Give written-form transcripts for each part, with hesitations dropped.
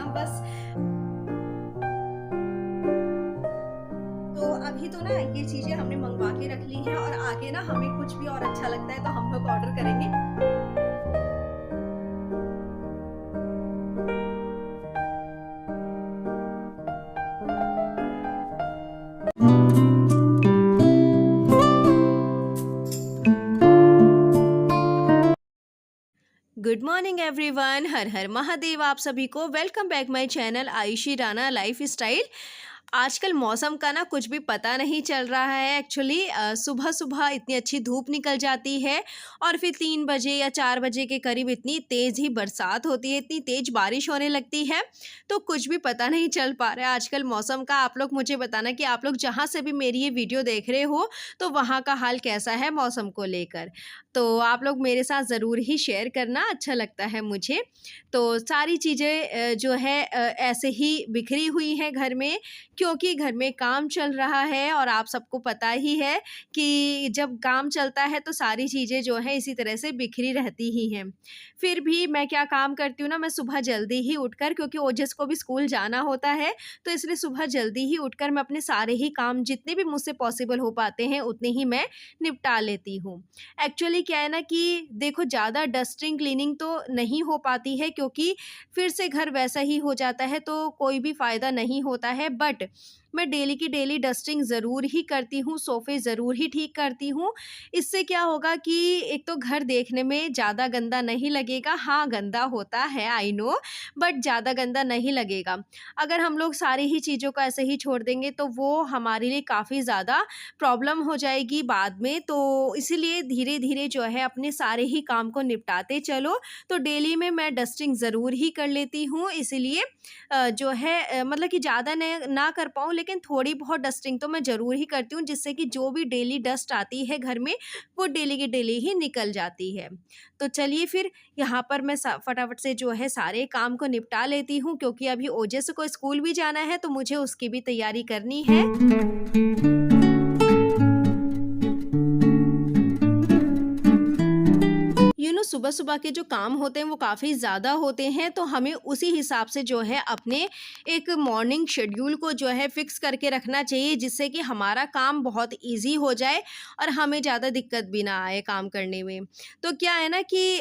हम बस तो अभी तो ना ये चीज़ें हमने मँगवा के रख ली हैं और आगे ना हमें कुछ भी और अच्छा लगता है तो हम लोग ऑर्डर करेंगे। गुड मॉर्निंग एवरीवन, हर हर महादेव। आप सभी को welcome back my channel Ayushi Rana life style. आजकल मौसम का ना कुछ भी पता नहीं चल रहा है। एक्चुअली सुबह सुबह इतनी अच्छी धूप निकल जाती है और फिर 3 बजे या 4 बजे के करीब इतनी तेज़ ही बरसात होती है, इतनी तेज़ बारिश होने लगती है, तो कुछ भी पता नहीं चल पा रहा है आजकल मौसम का। आप लोग मुझे बताना कि आप लोग जहाँ से भी मेरी ये वीडियो देख रहे हो तो वहाँ का हाल कैसा है मौसम को लेकर। तो आप लोग मेरे साथ ज़रूर ही शेयर करना, अच्छा लगता है मुझे। तो सारी चीज़ें जो है ऐसे ही बिखरी हुई हैं घर में, क्योंकि घर में काम चल रहा है और आप सबको पता ही है कि जब काम चलता है तो सारी चीज़ें जो हैं इसी तरह से बिखरी रहती ही हैं। फिर भी मैं क्या काम करती हूँ ना, मैं सुबह जल्दी ही उठकर, क्योंकि ओजस को भी स्कूल जाना होता है, तो इसलिए सुबह जल्दी ही उठकर मैं अपने सारे ही काम जितने भी मुझसे पॉसिबल हो पाते हैं उतने ही मैं निपटा लेती हूँ। एक्चुअली क्या है ना कि देखो, ज़्यादा डस्टिंग क्लीनिंग तो नहीं हो पाती है, क्योंकि फिर से घर वैसा ही हो जाता है तो कोई भी फ़ायदा नहीं होता है। बट मैं डेली की डेली डस्टिंग ज़रूर ही करती हूँ, सोफ़े ज़रूर ही ठीक करती हूँ। इससे क्या होगा कि एक तो घर देखने में ज़्यादा गंदा नहीं लगेगा। हाँ, गंदा होता है, आई नो, बट ज़्यादा गंदा नहीं लगेगा। अगर हम लोग सारी ही चीज़ों को ऐसे ही छोड़ देंगे तो वो हमारे लिए काफ़ी ज़्यादा प्रॉब्लम हो जाएगी बाद में। तो इसीलिए धीरे-धीरे जो है अपने सारे ही काम को निपटाते चलो। तो डेली में मैं डस्टिंग ज़रूर ही कर लेती हूँ। इसीलिए जो है मतलब कि ज़्यादा न ना कर पाऊँ, लेकिन थोड़ी बहुत डस्टिंग तो मैं ज़रूर ही करती हूँ, जिससे कि जो भी डेली डस्ट आती है घर में, वो डेली की डेली ही निकल जाती है। तो चलिए फिर यहाँ पर मैं फटाफट से जो है सारे काम को निपटा लेती हूँ, क्योंकि अभी ओजस को स्कूल भी जाना है तो मुझे उसकी भी तैयारी करनी है। सुबह-सुबह के जो काम होते हैं वो काफ़ी ज़्यादा होते हैं, तो हमें उसी हिसाब से जो है अपने एक मॉर्निंग शेड्यूल को जो है फ़िक्स करके रखना चाहिए, जिससे कि हमारा काम बहुत ईज़ी हो जाए और हमें ज़्यादा दिक्कत भी ना आए काम करने में। तो क्या है ना कि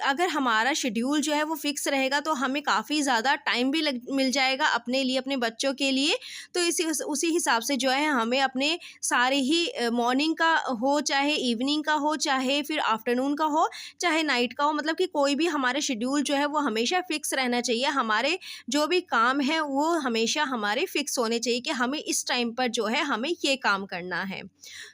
अगर हमारा शेड्यूल जो है वो फ़िक्स रहेगा तो हमें काफ़ी ज़्यादा टाइम भी लग मिल जाएगा अपने लिए, अपने बच्चों के लिए। तो उसी हिसाब से जो है हमें अपने सारे ही मॉर्निंग का हो, चाहे इवनिंग का हो, चाहे फिर आफ्टरनून का हो, चाहे नाइट का हो, मतलब कि कोई भी हमारे शेड्यूल जो है वो हमेशा फिक्स रहना चाहिए। हमारे जो भी काम है वो हमेशा हमारे फिक्स होने चाहिए कि हमें इस टाइम पर जो है हमें ये काम करना है।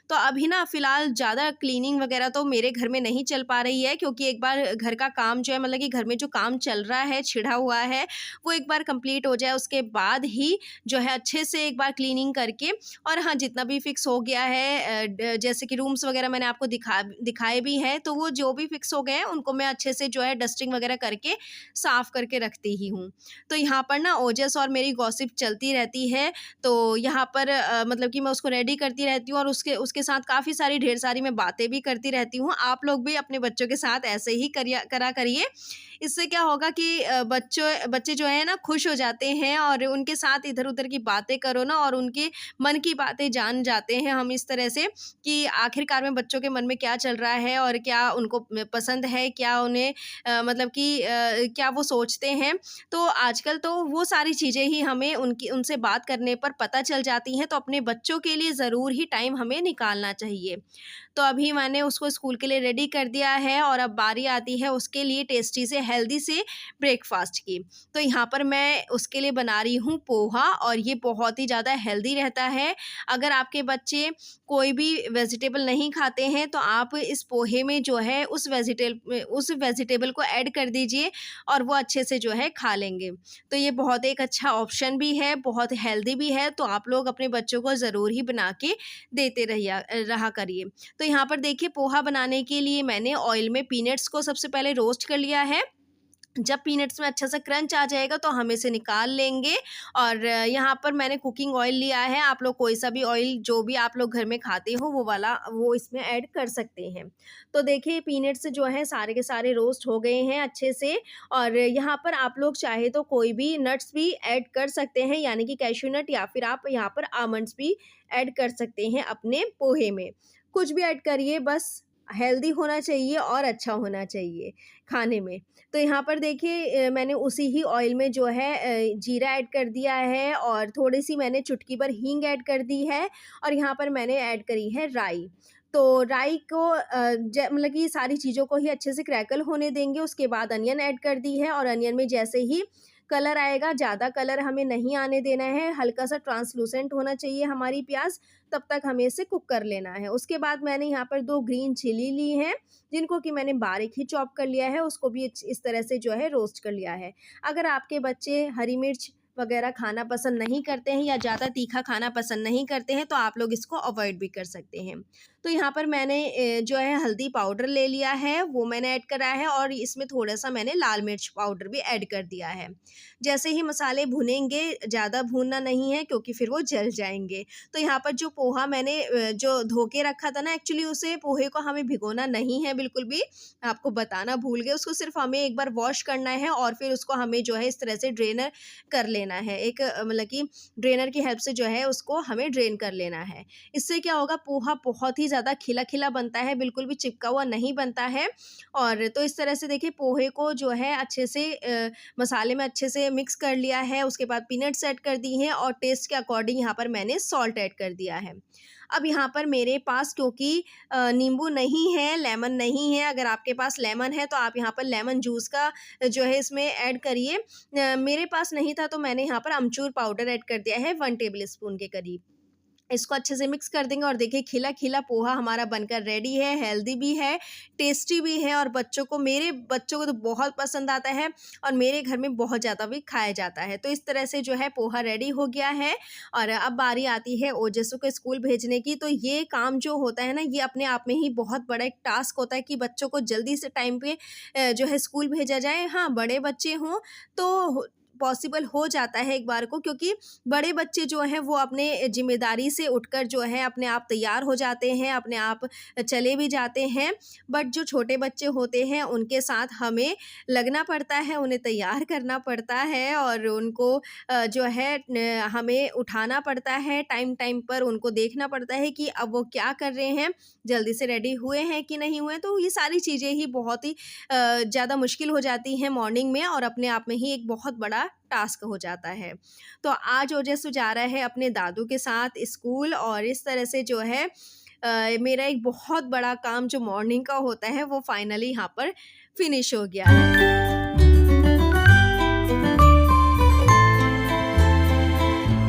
तो अभी ना फ़िलहाल ज़्यादा क्लीनिंग वगैरह तो मेरे घर में नहीं चल पा रही है, क्योंकि एक बार घर का काम जो है, मतलब कि घर में जो काम चल रहा है, छिड़ा हुआ है, वो एक बार कंप्लीट हो जाए उसके बाद ही जो है अच्छे से एक बार क्लीनिंग करके, और हाँ, जितना भी फिक्स हो गया है जैसे कि रूम्स वगैरह मैंने आपको दिखाए भी हैं, तो वो जो भी फिक्स हो गए हैं उनको मैं अच्छे से जो है डस्टिंग वगैरह करके साफ़ करके रखती ही हूँ। तो यहाँ पर ना ओजस और मेरी गॉसिप चलती रहती है, तो यहाँ पर मतलब कि मैं उसको रेडी करती रहती हूँ और उसके उसके साथ काफ़ी सारी ढेर सारी मैं बातें भी करती रहती हूँ। आप लोग भी अपने बच्चों के साथ ऐसे ही करा करिए। इससे क्या होगा कि बच्चे जो हैं ना खुश हो जाते हैं और उनके साथ इधर-उधर की बातें करो ना और उनके मन की बातें जान जाते हैं हम इस तरह से, कि आखिरकार में बच्चों के मन में क्या चल रहा है और क्या उनको पसंद है, क्या उन्हें मतलब कि क्या वो सोचते हैं। तो आजकल तो वो सारी चीज़ें ही हमें उनसे बात करने पर पता चल जाती हैं, तो अपने बच्चों के लिए ज़रूर ही टाइम हमें निकालना चाहिए। तो अभी मैंने उसको स्कूल के लिए रेडी कर दिया है और अब बारी आती है उसके लिए टेस्टी से हेल्दी से ब्रेकफ़ास्ट की। तो यहाँ पर मैं उसके लिए बना रही हूँ पोहा, और ये बहुत ही ज़्यादा हेल्दी रहता है। अगर आपके बच्चे कोई भी वेजिटेबल नहीं खाते हैं तो आप इस पोहे में जो है उस वेजिटेबल को ऐड कर दीजिए और वो अच्छे से जो है खा लेंगे। तो ये बहुत एक अच्छा ऑप्शन भी है, बहुत हेल्दी भी है, तो आप लोग अपने बच्चों को ज़रूर ही बना के देते रहा करिए। तो यहाँ पर देखिए, पोहा बनाने के लिए मैंने ऑयल में पीनट्स को सबसे पहले रोस्ट कर लिया है। जब पीनट्स में अच्छा सा क्रंच आ जाएगा तो हम इसे निकाल लेंगे। और यहाँ पर मैंने कुकिंग ऑयल लिया है, आप लोग कोई सा भी ऑयल जो भी आप लोग घर में खाते हो वो वाला वो इसमें ऐड कर सकते हैं। तो देखिए पीनट्स जो हैं सारे के सारे रोस्ट हो गए हैं अच्छे से। और यहाँ पर आप लोग चाहे तो कोई भी नट्स भी ऐड कर सकते हैं, यानी कि कैश्यू नट या फिर आप यहाँ पर आमंड्स भी ऐड कर सकते हैं अपने पोहे में। कुछ भी ऐड करिए, बस हेल्दी होना चाहिए और अच्छा होना चाहिए खाने में। तो यहाँ पर देखिए मैंने उसी ही ऑयल में जो है जीरा ऐड कर दिया है और थोड़ी-सी मैंने चुटकी भर हींग ऐड कर दी है और यहाँ पर मैंने ऐड करी है राई। तो राई को मतलब कि सारी चीज़ों को ही अच्छे से क्रैकल होने देंगे, उसके बाद अनियन ऐड कर दी है और अनियन में जैसे ही कलर आएगा, ज़्यादा कलर हमें नहीं आने देना है, हल्का-सा ट्रांसलूसेंट होना चाहिए हमारी प्याज़, तब तक हमें इसे कुक कर लेना है। उसके बाद मैंने यहाँ पर 2 ग्रीन चिली ली हैं, जिनको कि मैंने बारीक ही चॉप कर लिया है, उसको भी इस तरह से जो है रोस्ट कर लिया है। अगर आपके बच्चे हरी मिर्च वगैरह खाना पसंद नहीं करते हैं या ज़्यादा तीखा खाना पसंद नहीं करते हैं, तो आप लोग इसको अवॉइड भी कर सकते हैं। तो यहाँ पर मैंने जो है हल्दी पाउडर ले लिया है, वो मैंने ऐड करा है और इसमें थोड़ा-सा मैंने लाल मिर्च पाउडर भी ऐड कर दिया है। जैसे ही मसाले भुनेंगे, ज़्यादा भूनना नहीं है क्योंकि फिर वो जल जाएँगे। तो यहाँ पर जो पोहा मैंने जो धो के रखा था ना, एक्चुअली उसे पोहे को हमें भिगोना नहीं है बिल्कुल भी, आपको बताना भूल गए। उसको सिर्फ़ हमें एक बार वॉश करना है और फिर उसको हमें जो है इस तरह से ड्रेनर कर लेना है। एक मतलब कि ड्रेनर की हेल्प से जो है उसको हमें ड्रेन कर लेना है। इससे क्या होगा, पोहा बहुत ही ज़्यादा खिला-खिला बनता है, बिल्कुल भी चिपका हुआ नहीं बनता है। और तो इस तरह से देखिए पोहे को जो है अच्छे से मसाले में अच्छे से मिक्स कर लिया है, उसके बाद पीनट्स ऐड कर दी हैं और टेस्ट के अकॉर्डिंग यहाँ पर मैंने सॉल्ट ऐड कर दिया है। अब यहाँ पर मेरे पास क्योंकि नींबू नहीं है, लेमन नहीं है, अगर आपके पास लेमन है तो आप यहाँ पर लेमन जूस का जो है इसमें ऐड करिए। मेरे पास नहीं था तो मैंने यहाँ पर अमचूर पाउडर ऐड कर दिया है 1 टेबल स्पून के करीब। इसको अच्छे से मिक्स कर देंगे और देखिए खिला-खिला पोहा हमारा बनकर रेडी है, हेल्दी भी है, टेस्टी भी है और मेरे बच्चों को तो बहुत पसंद आता है और मेरे घर में बहुत ज़्यादा भी खाया जाता है। तो इस तरह से जो है पोहा रेडी हो गया है और अब बारी आती है ओजस्सु को स्कूल भेजने की। तो ये काम जो होता है ना, ये अपने आप में ही बहुत बड़ा एक टास्क होता है कि बच्चों को जल्दी से टाइम पे जो है स्कूल भेजा जाए। हाँ, बड़े बच्चे हों तो पॉसिबल हो जाता है एक बार को, क्योंकि बड़े बच्चे जो हैं वो अपने ज़िम्मेदारी से उठकर जो है अपने आप तैयार हो जाते हैं, अपने आप चले भी जाते हैं। बट जो छोटे बच्चे होते हैं उनके साथ हमें लगना पड़ता है, उन्हें तैयार करना पड़ता है और उनको जो है हमें उठाना पड़ता है, टाइम-टाइम पर उनको देखना पड़ता है कि अब वो क्या कर रहे हैं, जल्दी से रेडी हुए हैं कि नहीं हुए। तो ये सारी चीज़ें ही बहुत ही ज़्यादा मुश्किल हो जाती हैं मॉर्निंग में और अपने आप में ही एक बहुत बड़ा टास्क हो जाता है। तो आज ओजस्सु जा रहा है अपने दादू के साथ स्कूल और इस तरह से जो है मेरा एक बहुत बड़ा काम जो मॉर्निंग का होता है वो फाइनली यहाँ पर फिनिश हो गया है।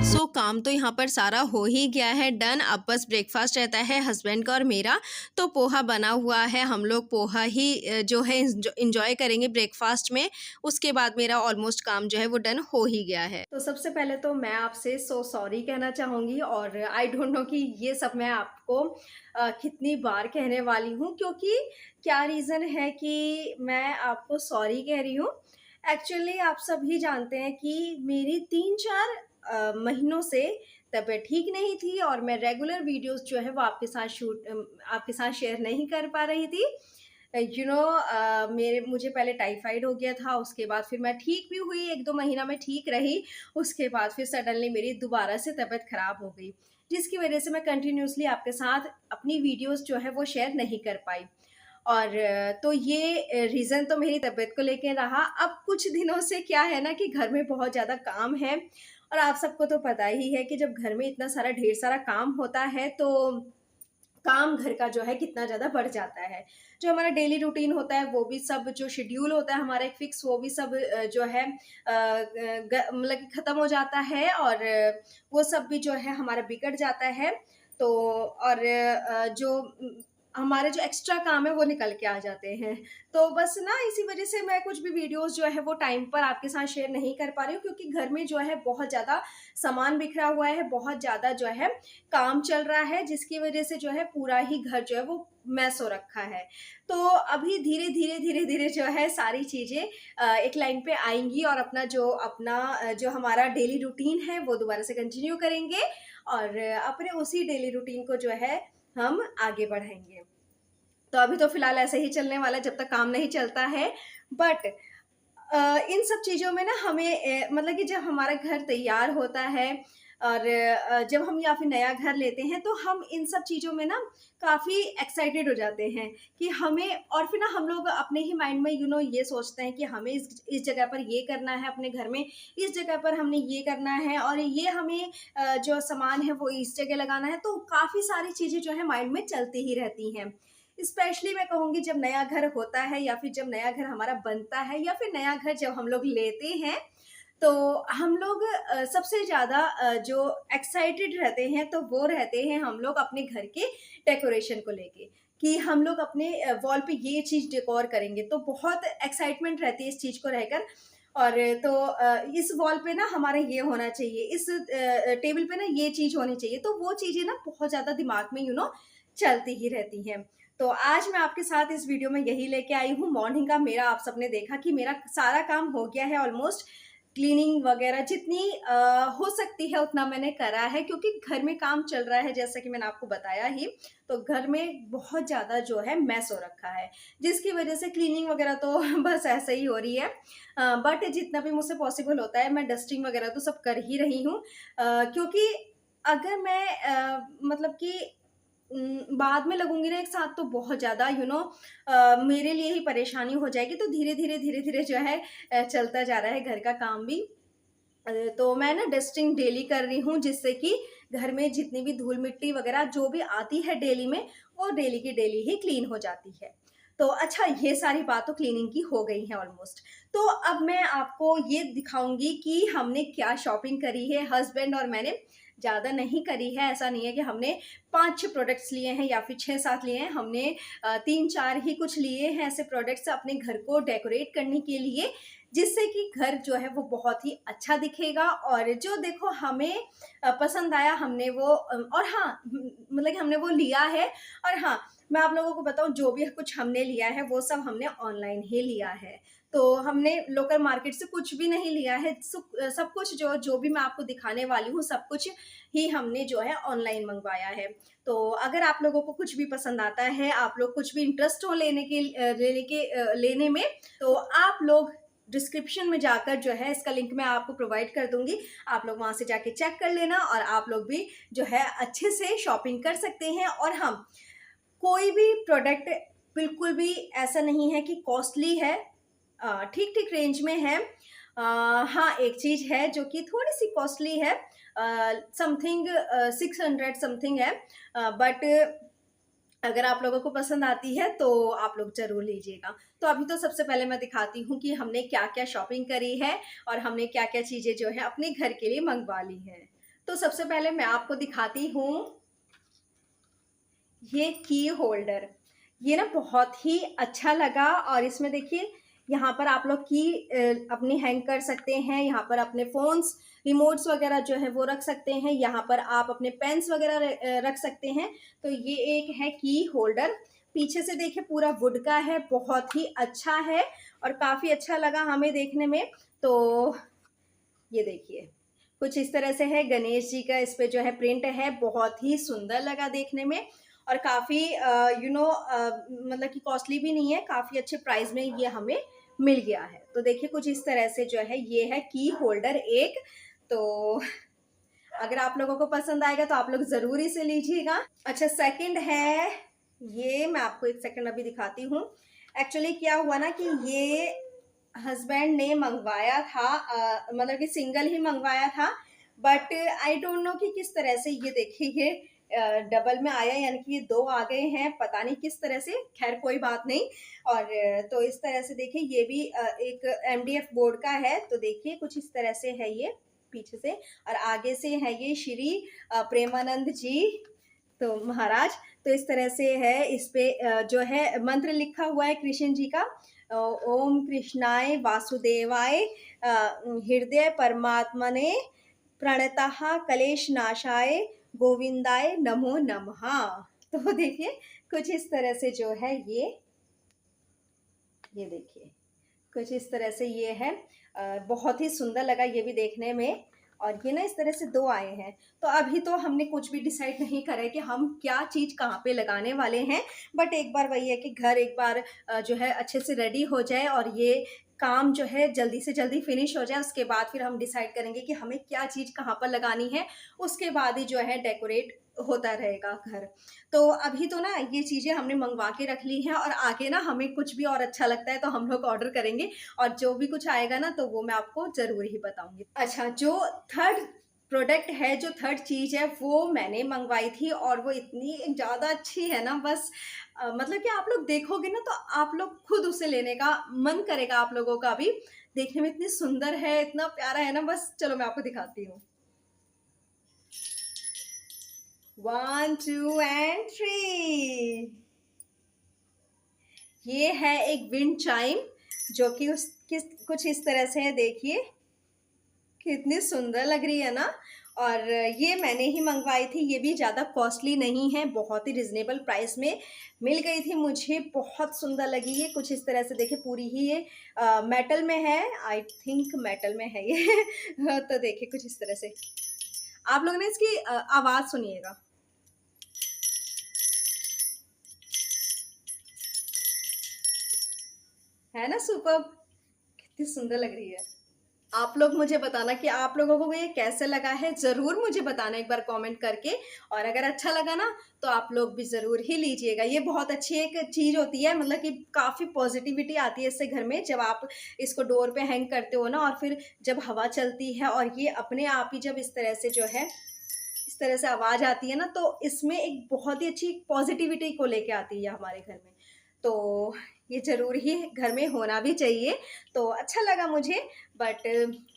सो काम तो यहाँ पर सारा हो ही गया है डन। अब बस ब्रेकफास्ट रहता है हस्बैंड का और मेरा। तो पोहा बना हुआ है, हम लोग पोहा ही जो है इंजॉय करेंगे ब्रेकफास्ट में। उसके बाद मेरा ऑलमोस्ट काम जो है वो डन हो ही गया है। तो सबसे पहले तो मैं आपसे सो सॉरी कहना चाहूँगी और आई डोंट नो कि ये सब मैं आपको कितनी बार कहने वाली हूँ, क्योंकि क्या रीज़न है कि मैं आपको सॉरी कह रही हूँ। एक्चुअली आप सभी जानते हैं कि मेरी 3-4 महीनों से तबीयत ठीक नहीं थी और मैं रेगुलर वीडियोस जो है वो आपके साथ शेयर नहीं कर पा रही थी। मेरे मुझे पहले टाइफाइड हो गया था, उसके बाद फिर मैं ठीक भी हुई, 1-2 महीना मैं ठीक रही, उसके बाद फिर सडनली मेरी दोबारा से तबीयत ख़राब हो गई, जिसकी वजह से मैं कंटिन्यूअसली आपके साथ अपनी वीडियोस जो है वो शेयर नहीं कर पाई। और तो ये रीज़न तो मेरी तबीयत को लेके रहा। अब कुछ दिनों से क्या है ना कि घर में बहुत ज़्यादा काम है और आप सबको तो पता ही है कि जब घर में इतना सारा ढेर सारा काम होता है तो काम घर का जो है कितना ज़्यादा बढ़ जाता है। जो हमारा डेली रूटीन होता है वो भी सब, जो शेड्यूल होता है हमारा एक फिक्स, वो भी सब जो है मतलब कि ख़त्म हो जाता है और वो सब भी जो है हमारा बिगड़ जाता है। तो और जो हमारे जो एक्स्ट्रा काम है वो निकल के आ जाते हैं। तो बस ना इसी वज़ह से मैं कुछ भी वीडियोज़ जो है वो टाइम पर आपके साथ शेयर नहीं कर पा रही हूँ, क्योंकि घर में जो है बहुत ज़्यादा सामान बिखरा हुआ है, बहुत ज़्यादा जो है काम चल रहा है, जिसकी वज़ह से जो है पूरा ही घर जो है वो मैस हो रखा है। तो अभी धीरे-धीरे जो है सारी चीज़ें एक लाइन पे आएँगी और जो हमारा डेली रूटीन है वो दोबारा से कंटिन्यू करेंगे और अपने उसी डेली रूटीन को जो है हम आगे बढ़ाएँगे। तो अभी तो फिलहाल ऐसे ही चलने वाला है जब तक काम नहीं चलता है। बट इन सब चीज़ों में ना हमें मतलब कि जब हमारा घर तैयार होता है और जब हम या फिर नया घर लेते हैं तो हम इन सब चीज़ों में ना काफ़ी एक्साइटेड हो जाते हैं कि हमें, और फिर ना हम लोग अपने ही माइंड में ये सोचते हैं कि हमें इस जगह पर ये करना है अपने घर में, इस जगह पर हमने ये करना है और ये हमें जो सामान है वो इस जगह लगाना है। तो काफ़ी सारी चीज़ें जो है माइंड में चलती ही रहती हैं। स्पेशली मैं कहूँगी जब नया घर होता है या फिर जब नया घर हमारा बनता है या फिर नया घर जब हम लोग लेते हैं, तो हम लोग सबसे ज़्यादा जो एक्साइटेड रहते हैं तो वो रहते हैं हम लोग अपने घर के डेकोरेशन को लेके, कि हम लोग अपने वॉल पे ये चीज़ डेकोर करेंगे। तो बहुत एक्साइटमेंट रहती है इस चीज़ को रहकर। और तो इस वॉल पे ना हमारा ये होना चाहिए, इस टेबल पे ना ये चीज़ होनी चाहिए। तो वो चीज़ें ना बहुत ज़्यादा दिमाग में चलती ही रहती हैं। तो आज मैं आपके साथ इस वीडियो में यही लेके आई हूँ। मॉर्निंग का मेरा आप सबने देखा कि मेरा सारा काम हो गया है ऑलमोस्ट। क्लीनिंग वगैरह जितनी हो सकती है उतना मैंने करा है, क्योंकि घर में काम चल रहा है जैसा कि मैंने आपको बताया ही। तो घर में बहुत ज़्यादा जो है मैस हो रखा है, जिसकी वज़ह से क्लीनिंग वगैरह तो बस ऐसे ही हो रही है। बट जितना भी मुझसे पॉसिबल होता है मैं डस्टिंग वगैरह तो सब कर ही रही हूँ। क्योंकि अगर मैं मतलब कि बाद में लगूँगी ना एक साथ तो बहुत ज़्यादा मेरे लिए ही परेशानी हो जाएगी। तो धीरे-धीरे जो है चलता जा रहा है घर का काम भी। तो मैं ना डस्टिंग डेली कर रही हूँ, जिससे कि घर में जितनी भी धूल-मिट्टी वग़ैरह जो भी आती है डेली में, वो डेली की डेली ही क्लीन हो जाती है। तो अच्छा, ये सारी बात तो क्लीनिंग की हो गई है ऑलमोस्ट। तो अब मैं आपको ये दिखाऊँगी कि हमने क्या शॉपिंग करी है, हस्बैंड और मैंने। ज़्यादा नहीं करी है, ऐसा नहीं है कि हमने 5-6 प्रोडक्ट्स लिए हैं या फिर 6-7 लिए हैं। हमने 3-4 ही कुछ लिए हैं ऐसे प्रोडक्ट्स अपने घर को डेकोरेट करने के लिए, जिससे कि घर जो है वो बहुत ही अच्छा दिखेगा। और जो देखो हमें पसंद आया हमने वो और हाँ, मतलब कि हमने वो लिया है। और हाँ, मैं आप लोगों को बताऊँ, जो भी कुछ हमने लिया है वो सब हमने ऑनलाइन ही लिया है। तो हमने लोकल मार्केट से कुछ भी नहीं लिया है। सब कुछ जो भी मैं आपको दिखाने वाली हूँ, सब कुछ ही हमने जो है ऑनलाइन मँगवाया है। तो अगर आप लोगों को कुछ भी पसंद आता है, आप लोग कुछ भी इंटरेस्ट हो लेने में, तो आप लोग डिस्क्रिप्शन में जाकर जो है इसका लिंक मैं आपको प्रोवाइड कर दूँगी। आप लोग वहाँ से जाके चेक कर लेना और आप लोग भी जो है अच्छे से शॉपिंग कर सकते हैं। और हाँ, कोई भी प्रोडक्ट बिल्कुल भी ऐसा नहीं है कि कॉस्टली है, ठीक-ठीक रेंज में है। हाँ, एक चीज़ है जो कि थोड़ी-सी कॉस्टली है, समथिंग 600 समथिंग है। बट अगर आप लोगों को पसंद आती है तो आप लोग ज़रूर लीजिएगा। तो अभी तो सबसे पहले मैं दिखाती हूँ कि हमने क्या-क्या शॉपिंग करी है और हमने क्या-क्या चीज़ें जो है अपने घर के लिए मँगवा ली हैं। तो सबसे पहले मैं आपको दिखाती हूँ ये की होल्डर। ये ना बहुत ही अच्छा लगा और इसमें देखिए यहाँ पर आप लोग की अपनी हैंग कर सकते हैं, यहाँ पर अपने फ़ोन्स, रिमोट्स वग़ैरह जो है वो रख सकते हैं, यहाँ पर आप अपने पेन्स वग़ैरह रख सकते हैं। तो ये एक है की होल्डर। पीछे से देखिए पूरा वुड का है, बहुत ही अच्छा है और काफ़ी अच्छा लगा हमें देखने में। तो ये देखिए, कुछ इस तरह से है, गणेश जी का इस पे जो है प्रिंट है, बहुत ही सुंदर लगा देखने में और काफ़ी मतलब कि कॉस्टली भी नहीं है, काफ़ी अच्छे प्राइस में ये हमें मिल गया है। तो देखिए कुछ इस तरह से जो है ये है की होल्डर एक। तो अगर आप लोगों को पसंद आएगा तो आप लोग ज़रूर इसे लीजिएगा। अच्छा, सेकंड है, ये मैं आपको एक सेकंड अभी दिखाती हूँ। एक्चुअली क्या हुआ ना कि ये हस्बैंड ने मंगवाया था, मतलब कि सिंगल ही मंगवाया था। बट आई डोंट नो कि किस तरह से ये देखिए ये डबल में आया, यानी कि ये 2 आ गए हैं, पता नहीं किस तरह से, खैर कोई बात नहीं। और तो इस तरह से देखिए ये भी एक एमडीएफ बोर्ड का है। तो देखिए कुछ इस तरह से है ये पीछे से और आगे से है ये श्री प्रेमानंद जी तो महाराज, तो इस तरह से है, इस पे जो है मंत्र लिखा हुआ है कृष्ण जी का, ओम कृष्णाय वासुदेवाय हृदय परमात्मने प्रणतः कलेश नाशाय गोविंदाय नमो नमः। तो देखिए कुछ इस तरह से जो है ये देखिए कुछ इस तरह से ये है। बहुत ही सुंदर लगा ये भी देखने में। और ये ना इस तरह से 2 आए हैं। तो अभी तो हमने कुछ भी डिसाइड नहीं करा है कि हम क्या चीज़ कहाँ पे लगाने वाले हैं। बट एक बार वही है कि घर एक बार जो है अच्छे से रेडी हो जाए और ये काम जो है जल्दी से जल्दी फिनिश हो जाए, उसके बाद फिर हम डिसाइड करेंगे कि हमें क्या चीज़ कहाँ पर लगानी है। उसके बाद ही जो है डेकोरेट होता रहेगा घर। तो अभी तो ना ये चीज़ें हमने मंगवा के रख ली हैं और आगे ना हमें कुछ भी और अच्छा लगता है तो हम लोग ऑर्डर करेंगे और जो भी कुछ आएगा ना तो वो मैं आपको ज़रूर ही बताऊँगी। अच्छा, जो थर्ड प्रोडक्ट है, जो थर्ड चीज़ है वो मैंने मंगवाई थी और वो इतनी ज़्यादा अच्छी है ना, बस मतलब कि आप लोग देखोगे ना तो आप लोग खुद उसे लेने का मन करेगा आप लोगों का भी। देखने में इतनी सुंदर है, इतना प्यारा है ना, बस चलो मैं आपको दिखाती हूँ। 1 2 एंड 3। ये है एक विंड चाइम जो कि कुछ इस तरह से है। देखिए कितनी सुंदर लग रही है ना। और ये मैंने ही मंगवाई थी, ये भी ज़्यादा कॉस्टली नहीं है, बहुत ही रिजनेबल प्राइस में मिल गई थी मुझे, बहुत सुंदर लगी। ये कुछ इस तरह से देखिए, पूरी ही ये मेटल में है, आई थिंक मेटल में है ये तो देखिए कुछ इस तरह से आप लोग ने इसकी आवाज़ सुनिएगा। है ना सुपर्ब, कितनी सुंदर लग रही है। आप लोग मुझे बताना कि आप लोगों को ये कैसे लगा है, ज़रूर मुझे बताना एक बार कमेंट करके। और अगर अच्छा लगा ना तो आप लोग भी ज़रूर ही लीजिएगा। ये बहुत अच्छी एक चीज़ होती है, मतलब कि काफ़ी पॉजिटिविटी आती है इससे घर में, जब आप इसको डोर पे हैंग करते हो ना और फिर जब हवा चलती है और ये अपने आप ही जब इस तरह से जो है इस तरह से आवाज़ आती है ना, तो इसमें एक बहुत ही अच्छी पॉजिटिविटी को लेके आती है हमारे घर में। तो ये ज़रूर ही घर में होना भी चाहिए। तो अच्छा लगा मुझे। बट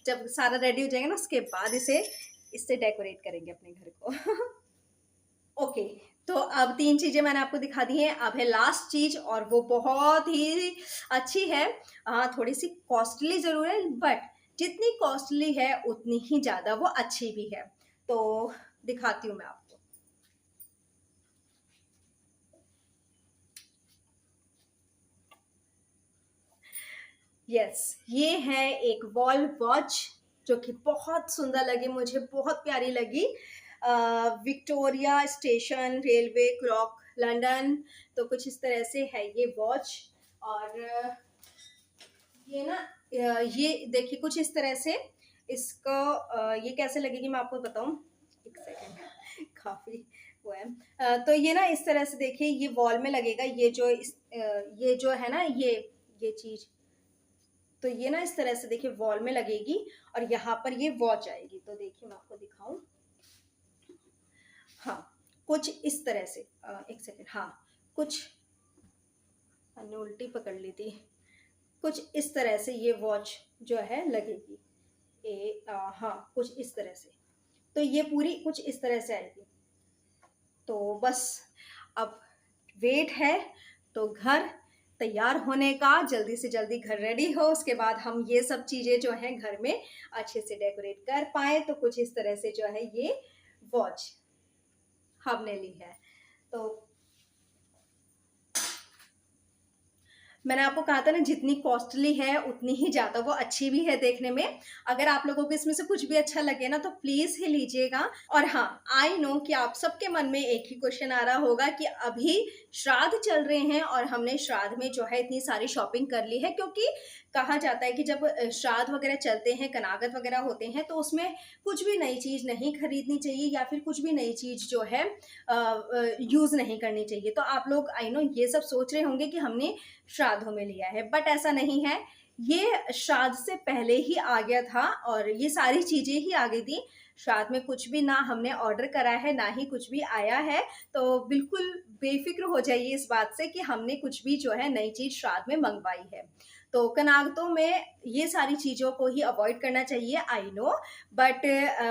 जब सारा रेडी हो जाएगा ना उसके बाद इससे डेकोरेट करेंगे अपने घर को ओके, तो अब 3 चीज़ें मैंने आपको दिखा दी हैं। अब है लास्ट चीज़ और वो बहुत ही अच्छी है। थोड़ी-सी कॉस्टली ज़रूर है, बट जितनी कॉस्टली है उतनी ही ज़्यादा वो अच्छी भी है। तो दिखाती हूँ मैं आपको। यस, ये है एक वॉल वॉच जो कि बहुत सुंदर लगी मुझे, बहुत प्यारी लगी। Victoria station railway clock London, तो कुछ इस तरह से है ये वॉच। और ये ना ये देखिए कुछ इस तरह से इसको ये कैसे लगेगी मैं आपको बताऊं, एक सेकेंड काफी वो है। तो ये ना इस तरह से देखिए, ये वॉल में लगेगा, ये जो है ना ये चीज, तो ये ना इस तरह से देखिए वॉल में लगेगी और यहाँ पर ये वॉच आएगी। तो देखिए मैं आपको दिखाऊं, हाँ कुछ इस तरह से एक सेकेंड, हाँ कुछ मैंने उल्टी पकड़ ली थी। कुछ इस तरह से ये वॉच जो है लगेगी। हाँ कुछ इस तरह से, तो ये पूरी कुछ इस तरह से आएगी। तो बस अब वेट है तो घर तैयार होने का, जल्दी से जल्दी घर रेडी हो, उसके बाद हम ये सब चीज़ें जो हैं घर में अच्छे से डेकोरेट कर पाए। तो कुछ इस तरह से जो है ये वॉच हमने ली है। तो मैंने आपको कहा था ना, जितनी कॉस्टली है उतनी ही ज़्यादा वो अच्छी भी है देखने में। अगर आप लोगों को इसमें से कुछ भी अच्छा लगे ना तो प्लीज़ ही लीजिएगा। और हाँ, आई नो कि आप सबके मन में एक ही क्वेश्चन आ रहा होगा कि अभी श्राद्ध चल रहे हैं और हमने श्राद्ध में जो है इतनी सारी शॉपिंग कर ली है, क्योंकि कहा जाता है कि जब श्राद्ध वगैरह चलते हैं, कनागत वगैरह होते हैं, तो उसमें कुछ भी नई चीज़ नहीं खरीदनी चाहिए या फिर कुछ भी नई चीज़ जो है यूज़ नहीं करनी चाहिए। तो आप लोग आई नो ये सब सोच रहे होंगे कि हमने श्राद्धों में लिया है, बट ऐसा नहीं है। ये श्राद्ध से पहले ही आ गया था और ये सारी चीज़ें ही आ गई थी। श्राद्ध में कुछ भी ना हमने ऑर्डर करा है, ना ही कुछ भी आया है। तो बिल्कुल बेफ़िक्र हो जाइए इस बात से कि हमने कुछ भी जो है नई चीज़ श्राद्ध में मंगवाई है। तो कनागतों में ये सारी चीज़ों को ही अवॉइड करना चाहिए, आई नो, बट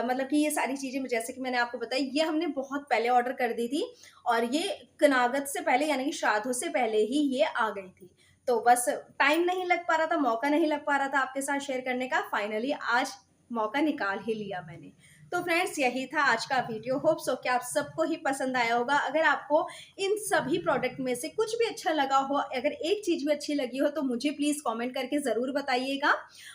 मतलब कि ये सारी चीज़ें जैसे कि मैंने आपको बताई, ये हमने बहुत पहले ऑर्डर कर दी थी और ये कनागत से पहले यानी कि श्राद्धों से पहले ही ये आ गई थी। तो बस टाइम नहीं लग पा रहा था, मौका नहीं लग पा रहा था आपके साथ शेयर करने का। फाइनली आज मौका निकाल ही लिया मैंने। तो फ्रेंड्स यही था आज का वीडियो। होप सो कि आप सबको ही पसंद आया होगा। अगर आपको इन सभी प्रोडक्ट में से कुछ भी अच्छा लगा हो, अगर एक चीज़ भी अच्छी लगी हो, तो मुझे प्लीज़ कमेंट करके ज़रूर बताइएगा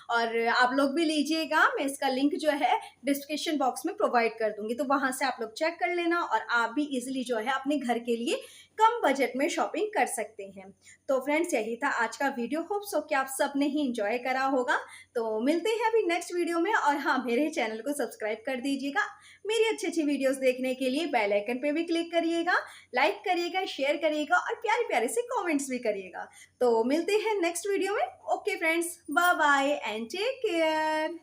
और आप लोग भी लीजिएगा। मैं इसका लिंक जो है डिस्क्रिप्शन बॉक्स में प्रोवाइड कर दूँगी, तो वहाँ से आप लोग चेक कर लेना और आप भी ईज़िली जो है अपने घर के लिए कम बजट में शॉपिंग कर सकते हैं। तो फ्रेंड्स यही था आज का वीडियो। होप सो कि आप सबने ही एंजॉय करा होगा। तो मिलते हैं अभी नेक्स्ट वीडियो में और हाँ, मेरे चैनल को सब्सक्राइब कर दीजिएगा। मेरी अच्छी-अच्छी वीडियोस देखने के लिए बेल आइकन पे भी क्लिक करिएगा, लाइक करिएगा, शेयर करिएगा और प्यारे-प्यारे से कमेंट्स भी करिएगा। तो मिलते हैं नेक्स्ट वीडियो में। Okay friends, bye bye and take care.